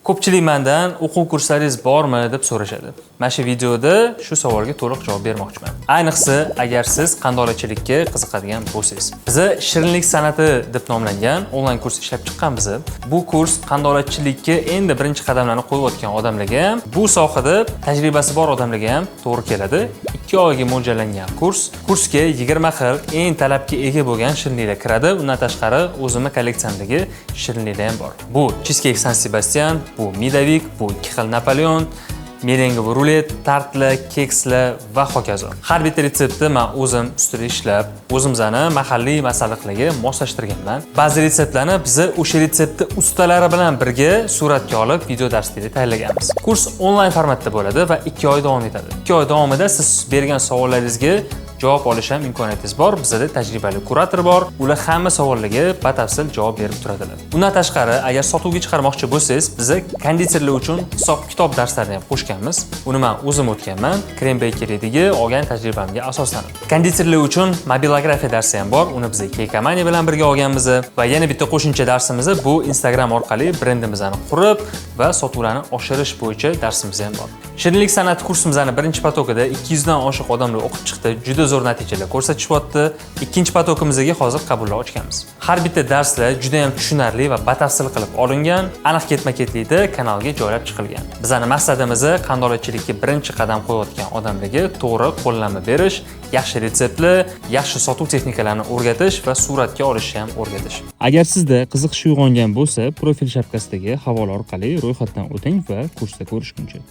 Ko'pchilik mendan o'quv kurslaringiz bormi deb so'rashadi. Mana shu videoda shu savolga to'liq javob bermoqchiman. Ayniqsa, agar siz qandolatchilikka qiziqadigan bo'lsangiz. Biz shirinlik san'ati deb nomlangan onlayn kurs ishlab chiqqanmiz. Bu kurs qandolatchilikka endi birinchi qadamlarni qo'yayotgan odamlarga ham, bu sohada tajribasi bor odamlarga ham to'g'ri keladi. 2 oyga mo'ljallangan kurs. Kursga 20 xil eng talabga ega bo'lgan shirinliklar kiradi. Undan tashqari o'zimning kolleksiyamdagi shirinliklar ham bor. Bu cheesecake San Sebastian, bu midavik, bu 2 xil Napoleon, merengovi rulet, tartlar, kekslar va hokazo. Har bitta retseptni men o'zim ustida ishlab, o'zimizning mahalliy masalliqlarga moslashtirganman. Ba'zi retseptlarni biz o'sha retseptni ustalari bilan birga suratga olib, video darslarga tayyorlaganmiz. Kurs onlayn formatda bo'ladi va 2 oy davom etadi. 2 oy davomida siz bergan savollaringizga javob olish ham imkoniyatingiz bor. Bizda tajribali kurator bor. Ular hamma savollarga batafsil javob berib turadilar. Undan tashqari, agar sotuvga chiqarmoqchi bo'lsangiz, biz konditerlar uchun hisob-kitob darslarni ham qo'shganmiz. Uni men o'zim o'tganman. Krem Bakery'dagi olgan tajribamga asoslanib. Konditerlar uchun mobilografiya darsi ham bor. Uni biz Kekamani bilan birga olganmiz va yana bitta qo'shimcha darsimiz bu Instagram orqali brendimizni qurib va sotuvlarni oshirish bo'yicha darsimiz ham bor. Shirinlik san'ati kursimizning birinchi potokida 200 dan oshiq odamlar o'qib chiqdi. Juda zo'r natijalar ko'rsatishyapti. Ikkinchi potokimizga hozir qabullar ochganmiz. Har bitta darslar juda ham tushunarli va batafsil qilib olingan, aniq ketma-ketlikda kanalga joylab chiqilgan. Bizning maqsadimiz qandolatchilikka birinchi qadam qo'yayotgan odamlarga to'g'ri qo'llanma berish, yaxshi retseptlar, yaxshi sotuv texnikalarini o'rgatish va suratga olishni ham o'rgatish. Agar sizda qiziqish uyg'ongan bo'lsa, profil shapkasidagi havola orqali ro'yxatdan o'ting va kursda ko'rishguncha.